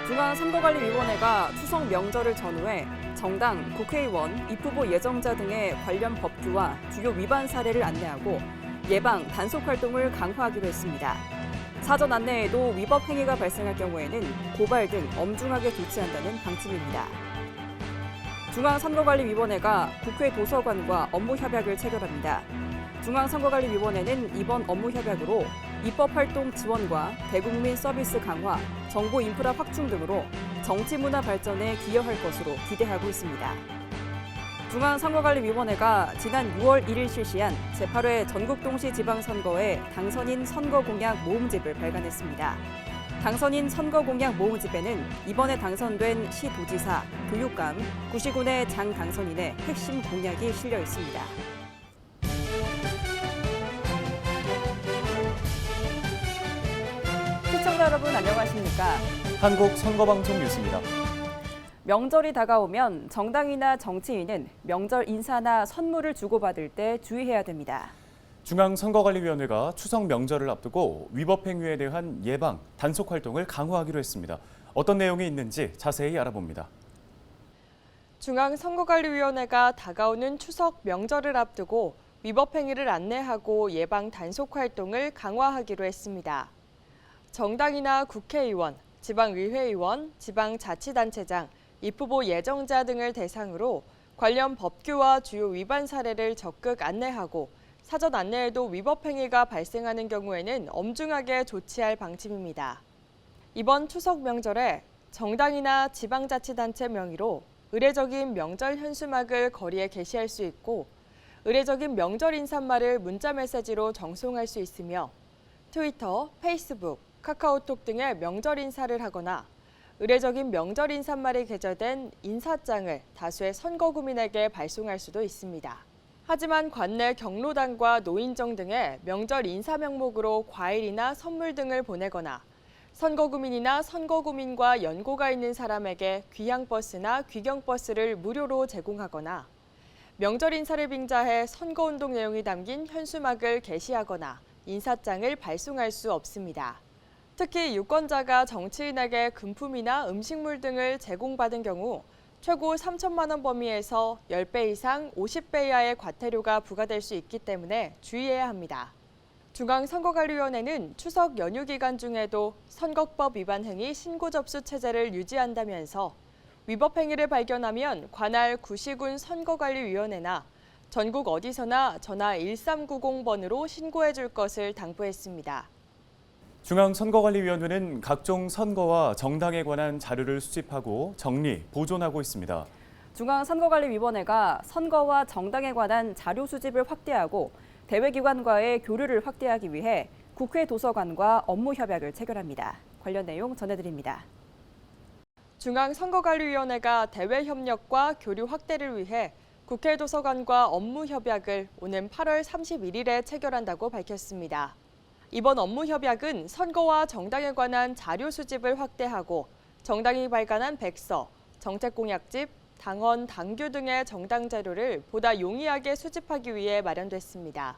중앙선거관리위원회가 추석 명절을 전후해 정당, 국회의원, 입후보 예정자 등의 관련 법규와 주요 위반 사례를 안내하고 예방, 단속 활동을 강화하기로 했습니다. 사전 안내에도 위법 행위가 발생할 경우에는 고발 등 엄중하게 조치한다는 방침입니다. 중앙선거관리위원회가 국회 도서관과 업무 협약을 체결합니다. 중앙선거관리위원회는 이번 업무 협약으로 입법활동 지원과 대국민 서비스 강화, 정보 인프라 확충 등으로 정치문화 발전에 기여할 것으로 기대하고 있습니다. 중앙선거관리위원회가 지난 6월 1일 실시한 제8회 전국동시 지방선거의 당선인 선거공약 모음집을 발간했습니다. 당선인 선거공약 모음집에는 이번에 당선된 시도지사, 교육감, 구시군의 장 당선인의 핵심 공약이 실려 있습니다. 시청자 여러분 안녕하십니까? 한국 선거방송 뉴스입니다. 명절이 다가오면 정당이나 정치인은 명절 인사나 선물을 주고받을 때 주의해야 됩니다. 중앙선거관리위원회가 추석 명절을 앞두고 위법 행위에 대한 예방, 단속 활동을 강화하기로 했습니다. 어떤 내용이 있는지 자세히 알아봅니다. 중앙선거관리위원회가 다가오는 추석 명절을 앞두고 위법 행위를 안내하고 예방 단속 활동을 강화하기로 했습니다. 정당이나 국회의원, 지방의회의원, 지방자치단체장, 입후보 예정자 등을 대상으로 관련 법규와 주요 위반 사례를 적극 안내하고 사전 안내에도 위법 행위가 발생하는 경우에는 엄중하게 조치할 방침입니다. 이번 추석 명절에 정당이나 지방자치단체 명의로 의례적인 명절 현수막을 거리에 게시할 수 있고 의례적인 명절 인사말을 문자 메시지로 정송할 수 있으며 트위터, 페이스북, 카카오톡 등의 명절 인사를 하거나 의례적인 명절 인사말이 게재된 인사장을 다수의 선거구민에게 발송할 수도 있습니다. 하지만 관내 경로당과 노인정 등의 명절 인사 명목으로 과일이나 선물 등을 보내거나 선거구민이나 선거구민과 연고가 있는 사람에게 귀향버스나 귀경버스를 무료로 제공하거나 명절 인사를 빙자해 선거운동 내용이 담긴 현수막을 게시하거나 인사장을 발송할 수 없습니다. 특히 유권자가 정치인에게 금품이나 음식물 등을 제공받은 경우 최고 3천만 원 범위에서 10배 이상 50배 이하의 과태료가 부과될 수 있기 때문에 주의해야 합니다. 중앙선거관리위원회는 추석 연휴 기간 중에도 선거법 위반 행위 신고 접수 체제를 유지한다면서 위법 행위를 발견하면 관할 구시군 선거관리위원회나 전국 어디서나 전화 1390번으로 신고해 줄 것을 당부했습니다. 중앙선거관리위원회는 각종 선거와 정당에 관한 자료를 수집하고 정리, 보존하고 있습니다. 중앙선거관리위원회가 선거와 정당에 관한 자료 수집을 확대하고 대외기관과의 교류를 확대하기 위해 국회 도서관과 업무 협약을 체결합니다. 관련 내용 전해드립니다. 중앙선거관리위원회가 대외 협력과 교류 확대를 위해 국회 도서관과 업무 협약을 오는 8월 31일에 체결한다고 밝혔습니다. 이번 업무 협약은 선거와 정당에 관한 자료 수집을 확대하고 정당이 발간한 백서, 정책공약집, 당원, 당규 등의 정당 자료를 보다 용이하게 수집하기 위해 마련됐습니다.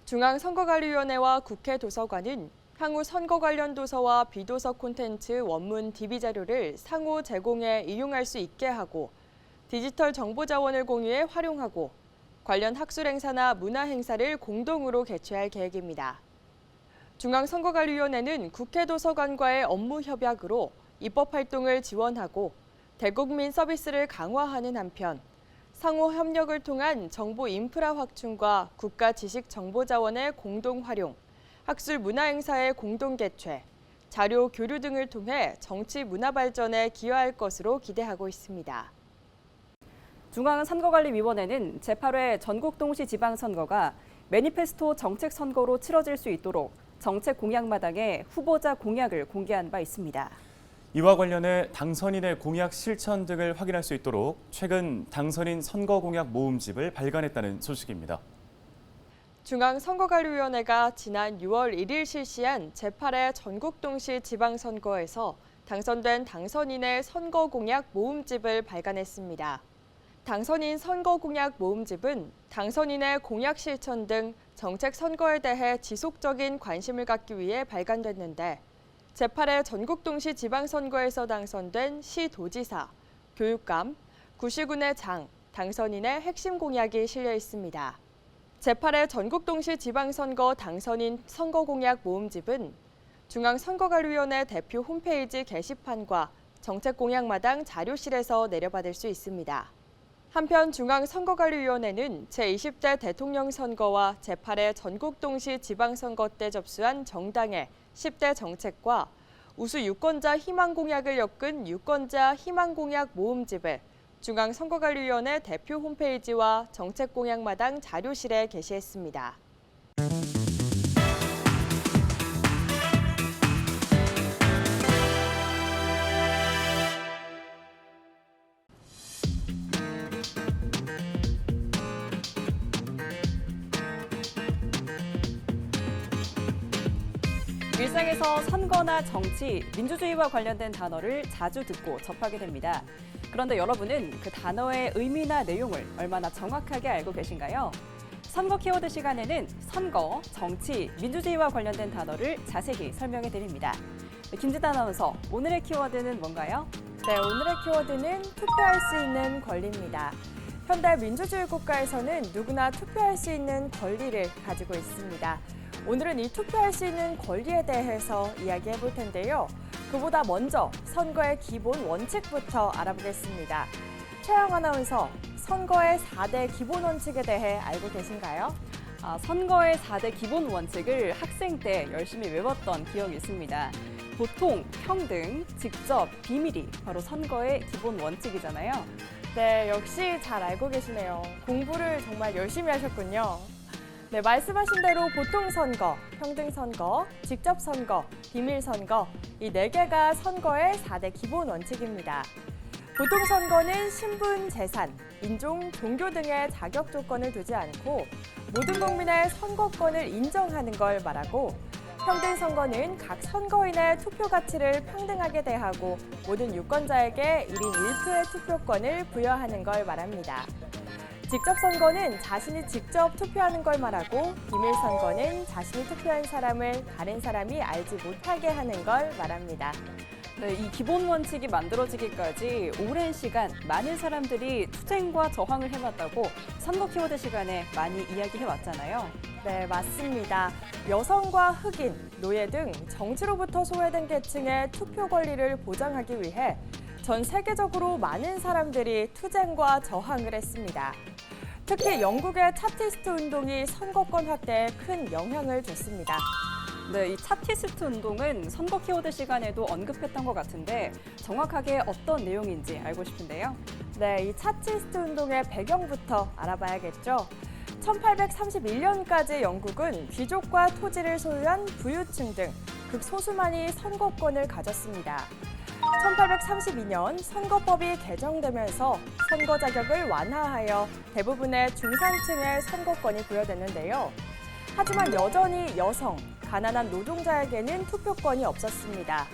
중앙선거관리위원회와 국회 도서관은 향후 선거 관련 도서와 비도서 콘텐츠 원문 DB 자료를 상호 제공해 이용할 수 있게 하고 디지털 정보 자원을 공유해 활용하고 관련 학술 행사나 문화 행사를 공동으로 개최할 계획입니다. 중앙선거관리위원회는 국회 도서관과의 업무 협약으로 입법 활동을 지원하고 대국민 서비스를 강화하는 한편 상호 협력을 통한 정보 인프라 확충과 국가 지식 정보 자원의 공동 활용, 학술 문화 행사의 공동 개최, 자료 교류 등을 통해 정치 문화 발전에 기여할 것으로 기대하고 있습니다. 중앙선거관리위원회는 제8회 전국동시 지방선거가 매니페스토 정책 선거로 치러질 수 있도록 정책 공약마당에 후보자 공약을 공개한 바 있습니다. 이와 관련해 당선인의 공약 실천 등을 확인할 수 있도록 최근 당선인 선거 공약 모음집을 발간했다는 소식입니다. 중앙선거관리위원회가 지난 6월 1일 실시한 제8회 전국동시 지방선거에서 당선된 당선인의 선거 공약 모음집을 발간했습니다. 당선인 선거 공약 모음집은 당선인의 공약 실천 등 정책 선거에 대해 지속적인 관심을 갖기 위해 발간됐는데 제8회 전국동시 지방선거에서 당선된 시도지사, 교육감, 구시군의 장, 당선인의 핵심 공약이 실려 있습니다. 제8회 전국동시 지방선거 당선인 선거공약 모음집은 중앙선거관리위원회 대표 홈페이지 게시판과 정책공약마당 자료실에서 내려받을 수 있습니다. 한편 중앙선거관리위원회는 제20대 대통령 선거와 제8회 전국동시 지방선거 때 접수한 정당의 10대 정책과 우수 유권자 희망공약을 엮은 유권자 희망공약 모음집을 중앙선거관리위원회 대표 홈페이지와 정책공약마당 자료실에 게시했습니다. 일상에서 선거나 정치, 민주주의와 관련된 단어를 자주 듣고 접하게 됩니다. 그런데 여러분은 그 단어의 의미나 내용을 얼마나 정확하게 알고 계신가요? 선거 키워드 시간에는 선거, 정치, 민주주의와 관련된 단어를 자세히 설명해 드립니다. 김지단 아나운서, 오늘의 키워드는 뭔가요? 네, 오늘의 키워드는 투표할 수 있는 권리입니다. 현대 민주주의 국가에서는 누구나 투표할 수 있는 권리를 가지고 있습니다. 오늘은 이 투표할 수 있는 권리에 대해서 이야기해 볼 텐데요. 그보다 먼저 선거의 기본 원칙부터 알아보겠습니다. 최영 아나운서, 선거의 4대 기본 원칙에 대해 알고 계신가요? 선거의 4대 기본 원칙을 학생 때 열심히 외웠던 기억이 있습니다. 보통, 평등, 직접, 비밀이 바로 선거의 기본 원칙이잖아요. 네, 역시 잘 알고 계시네요. 공부를 정말 열심히 하셨군요. 네, 말씀하신 대로 보통 선거, 평등 선거, 직접 선거, 비밀 선거, 이 4개가 선거의 4대 기본 원칙입니다. 보통 선거는 신분, 재산, 인종, 종교 등의 자격 조건을 두지 않고 모든 국민의 선거권을 인정하는 걸 말하고, 평등 선거는 각 선거인의 투표 가치를 평등하게 대하고 모든 유권자에게 1인 1표의 투표권을 부여하는 걸 말합니다. 직접 선거는 자신이 직접 투표하는 걸 말하고, 비밀 선거는 자신이 투표한 사람을 다른 사람이 알지 못하게 하는 걸 말합니다. 네, 이 기본 원칙이 만들어지기까지 오랜 시간 많은 사람들이 투쟁과 저항을 해왔다고 선거 키워드 시간에 많이 이야기해왔잖아요. 네, 맞습니다. 여성과 흑인, 노예 등 정치로부터 소외된 계층의 투표 권리를 보장하기 위해 전 세계적으로 많은 사람들이 투쟁과 저항을 했습니다. 특히 영국의 차티스트 운동이 선거권 확대에 큰 영향을 줬습니다. 네, 이 차티스트 운동은 선거 키워드 시간에도 언급했던 것 같은데 정확하게 어떤 내용인지 알고 싶은데요. 네, 이 차티스트 운동의 배경부터 알아봐야겠죠. 1831년까지 영국은 귀족과 토지를 소유한 부유층 등 극소수만이 선거권을 가졌습니다. 1832년 선거법이 개정되면서 선거 자격을 완화하여 대부분의 중산층의 선거권이 부여됐는데요. 하지만 여전히 여성, 가난한 노동자에게는 투표권이 없었습니다.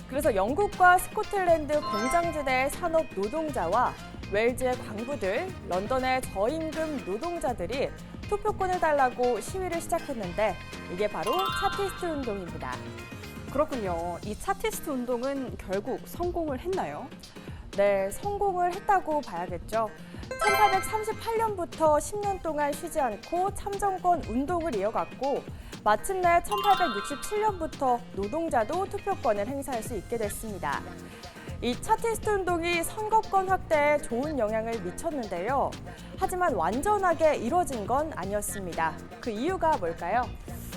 그래서 영국과 스코틀랜드 공장지대의 산업 노동자와 웨일즈의 광부들, 런던의 저임금 노동자들이 투표권을 달라고 시위를 시작했는데 이게 바로 차티스트 운동입니다. 그렇군요. 이 차티스트 운동은 결국 성공을 했나요? 네, 성공을 했다고 봐야겠죠. 1838년부터 10년 동안 쉬지 않고 참정권 운동을 이어갔고 마침내 1867년부터 노동자도 투표권을 행사할 수 있게 됐습니다. 이 차티스트 운동이 선거권 확대에 좋은 영향을 미쳤는데요. 하지만 완전하게 이뤄진 건 아니었습니다. 그 이유가 뭘까요?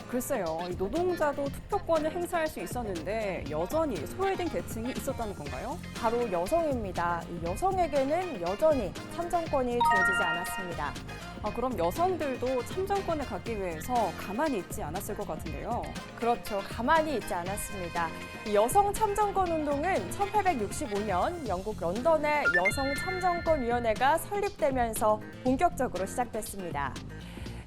글쎄요, 이 노동자도 투표권을 행사할 수 있었는데 여전히 소외된 계층이 있었다는 건가요? 바로 여성입니다. 이 여성에게는 여전히 참정권이 주어지지 않았습니다. 그럼 여성들도 참정권을 갖기 위해서 가만히 있지 않았을 것 같은데요. 그렇죠. 가만히 있지 않았습니다. 이 여성 참정권 운동은 1865년 영국 런던의 여성 참정권위원회가 설립되면서 본격적으로 시작됐습니다.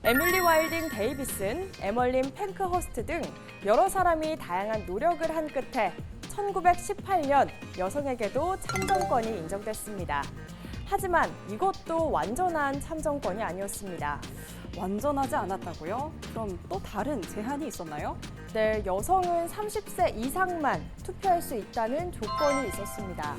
에밀리 와일딩 데이비슨, 에멀린 팽크허스트 등 여러 사람이 다양한 노력을 한 끝에 1918년 여성에게도 참정권이 인정됐습니다. 하지만 이것도 완전한 참정권이 아니었습니다. 완전하지 않았다고요? 그럼 또 다른 제한이 있었나요? 네, 여성은 30세 이상만 투표할 수 있다는 조건이 있었습니다.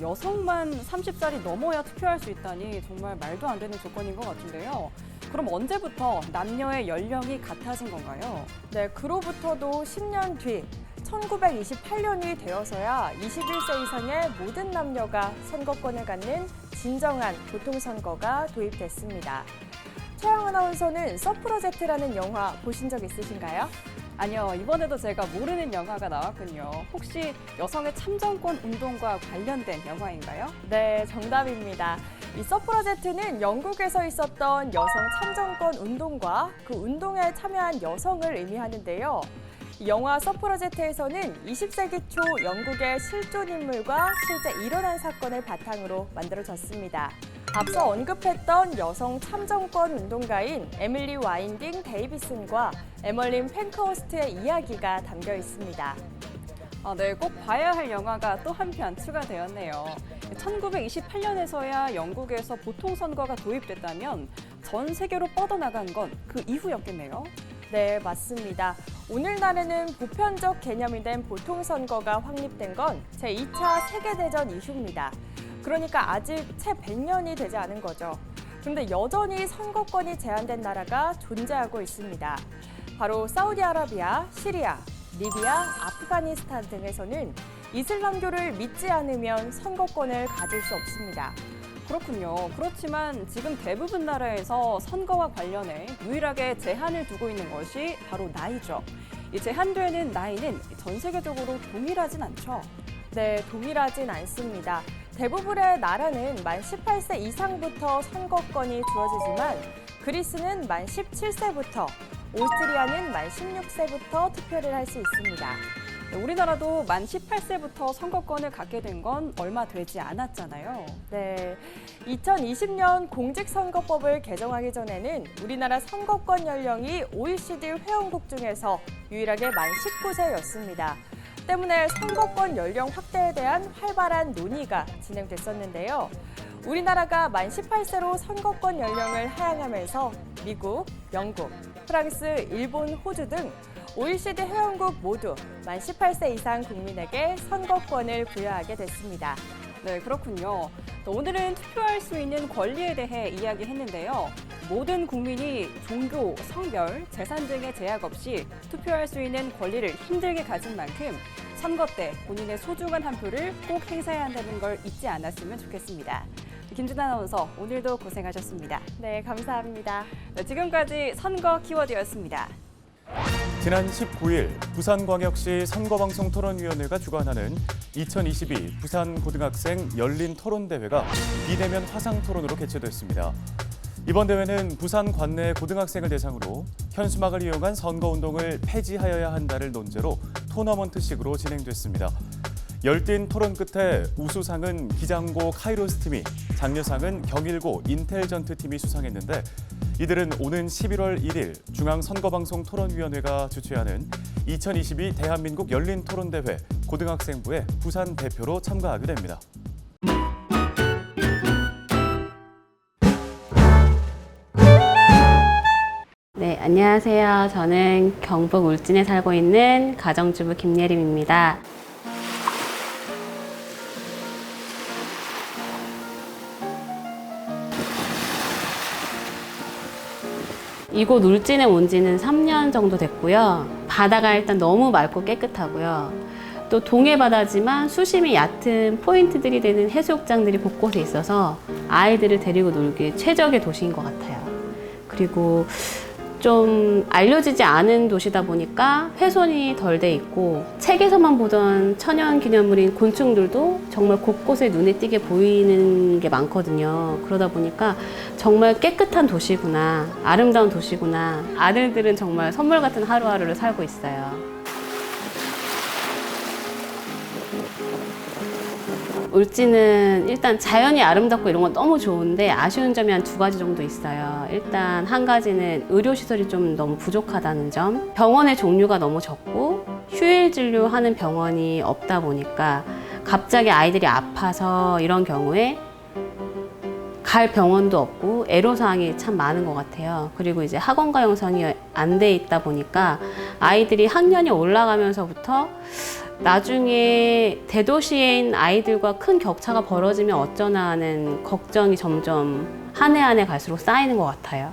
여성만 30살이 넘어야 투표할 수 있다니 정말 말도 안 되는 조건인 것 같은데요. 그럼 언제부터 남녀의 연령이 같아진 건가요? 네, 그로부터도 10년 뒤 1928년이 되어서야 21세 이상의 모든 남녀가 선거권을 갖는 진정한 보통선거가 도입됐습니다. 최양 아나운서는 서프러제트라는 영화 보신 적 있으신가요? 아니요, 이번에도 제가 모르는 영화가 나왔군요. 혹시 여성의 참정권 운동과 관련된 영화인가요? 네, 정답입니다. 이 서프러제트는 영국에서 있었던 여성 참정권 운동과 그 운동에 참여한 여성을 의미하는데요. 이 영화 서프러제트에서는 20세기 초 영국의 실존 인물과 실제 일어난 사건을 바탕으로 만들어졌습니다. 앞서 언급했던 여성 참정권 운동가인 에밀리 와인딩 데이비슨과 에멀린 펜커호스트의 이야기가 담겨 있습니다. 네, 꼭 봐야 할 영화가 또 한편 추가되었네요. 1928년에서야 영국에서 보통선거가 도입됐다면 전 세계로 뻗어나간 건 그 이후였겠네요. 네, 맞습니다. 오늘날에는 보편적 개념이 된 보통선거가 확립된 건 제2차 세계대전 이후입니다. 그러니까 아직 채 100년이 되지 않은 거죠. 그런데 여전히 선거권이 제한된 나라가 존재하고 있습니다. 바로 사우디아라비아, 시리아, 리비아, 아프가니스탄 등에서는 이슬람교를 믿지 않으면 선거권을 가질 수 없습니다. 그렇군요. 그렇지만 지금 대부분 나라에서 선거와 관련해 유일하게 제한을 두고 있는 것이 바로 나이죠. 이 제한되는 나이는 전 세계적으로 동일하진 않죠. 네, 동일하진 않습니다. 대부분의 나라는 만 18세 이상부터 선거권이 주어지지만 그리스는 만 17세부터, 오스트리아는 만 16세부터 투표를 할 수 있습니다. 우리나라도 만 18세부터 선거권을 갖게 된 건 얼마 되지 않았잖아요. 네, 2020년 공직선거법을 개정하기 전에는 우리나라 선거권 연령이 OECD 회원국 중에서 유일하게 만 19세였습니다. 때문에 선거권 연령 확대에 대한 활발한 논의가 진행됐었는데요. 우리나라가 만 18세로 선거권 연령을 하향하면서 미국, 영국, 프랑스, 일본, 호주 등 OECD 회원국 모두 만 18세 이상 국민에게 선거권을 부여하게 됐습니다. 네, 그렇군요. 오늘은 투표할 수 있는 권리에 대해 이야기했는데요. 모든 국민이 종교, 성별, 재산 등의 제약 없이 투표할 수 있는 권리를 힘들게 가진 만큼 선거 때 본인의 소중한 한 표를 꼭 행사해야 한다는 걸 잊지 않았으면 좋겠습니다. 김준아 아나운서, 오늘도 고생하셨습니다. 네, 감사합니다. 네, 지금까지 선거 키워드였습니다. 지난 19일 부산광역시 선거방송토론위원회가 주관하는 2022 부산고등학생 열린토론대회가 비대면 화상토론으로 개최됐습니다. 이번 대회는 부산 관내 고등학생을 대상으로 현수막을 이용한 선거운동을 폐지하여야 한다를 논제로 토너먼트식으로 진행됐습니다. 열띤 토론 끝에 우수상은 기장고 카이로스 팀이, 장려상은 경일고 인텔전트 팀이 수상했는데 이들은 오는 11월 1일 중앙선거방송토론위원회가 주최하는 2022 대한민국 열린토론대회 고등학생부의 부산 대표로 참가하게 됩니다. 네, 안녕하세요. 저는 경북 울진에 살고 있는 가정주부 김예림입니다. 이곳 울진에 온 지는 3년 정도 됐고요. 바다가 일단 너무 맑고 깨끗하고요. 또 동해 바다지만 수심이 얕은 포인트들이 되는 해수욕장들이 곳곳에 있어서 아이들을 데리고 놀기 최적의 도시인 것 같아요. 그리고 좀 알려지지 않은 도시다 보니까 훼손이 덜 돼 있고 책에서만 보던 천연기념물인 곤충들도 정말 곳곳에 눈에 띄게 보이는 게 많거든요. 그러다 보니까 정말 깨끗한 도시구나, 아름다운 도시구나. 아들들은 정말 선물 같은 하루하루를 살고 있어요. 울진은 일단 자연이 아름답고 이런 건 너무 좋은데 아쉬운 점이 한 2가지 정도 있어요. 일단 한 가지는 의료시설이 좀 너무 부족하다는 점, 병원의 종류가 너무 적고 휴일 진료하는 병원이 없다 보니까 갑자기 아이들이 아파서 이런 경우에 갈 병원도 없고 애로사항이 참 많은 것 같아요. 그리고 이제 학원가 형성이 안 돼 있다 보니까 아이들이 학년이 올라가면서부터 나중에 대도시에 있는 아이들과 큰 격차가 벌어지면 어쩌나 하는 걱정이 점점 한 해 한 해 갈수록 쌓이는 것 같아요.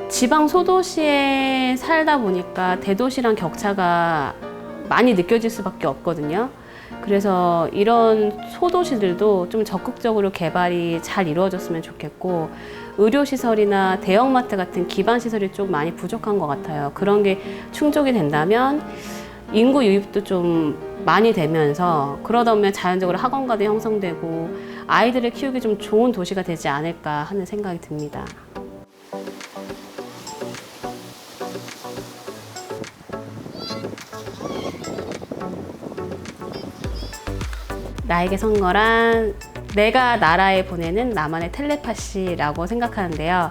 지방 소도시에 살다 보니까 대도시랑 격차가 많이 느껴질 수밖에 없거든요. 그래서 이런 소도시들도 좀 적극적으로 개발이 잘 이루어졌으면 좋겠고, 의료시설이나 대형마트 같은 기반시설이 좀 많이 부족한 것 같아요. 그런 게 충족이 된다면 인구 유입도 좀 많이 되면서, 그러다 보면 자연적으로 학원가도 형성되고 아이들을 키우기 좀 좋은 도시가 되지 않을까 하는 생각이 듭니다. 나에게 선거란 내가 나라에 보내는 나만의 텔레파시라고 생각하는데요.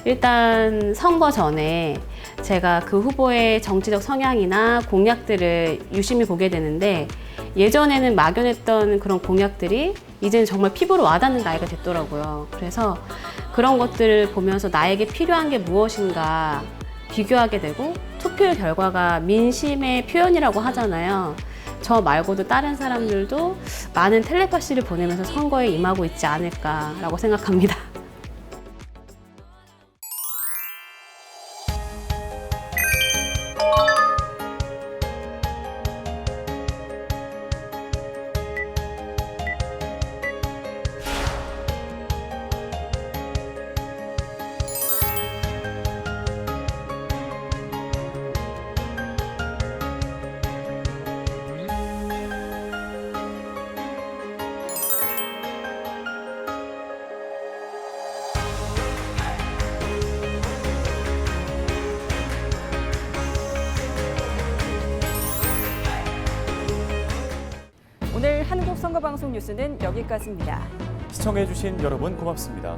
일단 선거 전에 제가 그 후보의 정치적 성향이나 공약들을 유심히 보게 되는데, 예전에는 막연했던 그런 공약들이 이제는 정말 피부로 와닿는 나이가 됐더라고요. 그래서 그런 것들을 보면서 나에게 필요한 게 무엇인가 비교하게 되고, 투표 결과가 민심의 표현이라고 하잖아요. 저 말고도 다른 사람들도 많은 텔레파시를 보내면서 선거에 임하고 있지 않을까라고 생각합니다. 오늘 한국선거방송 뉴스는 여기까지입니다. 시청해주신 여러분 고맙습니다.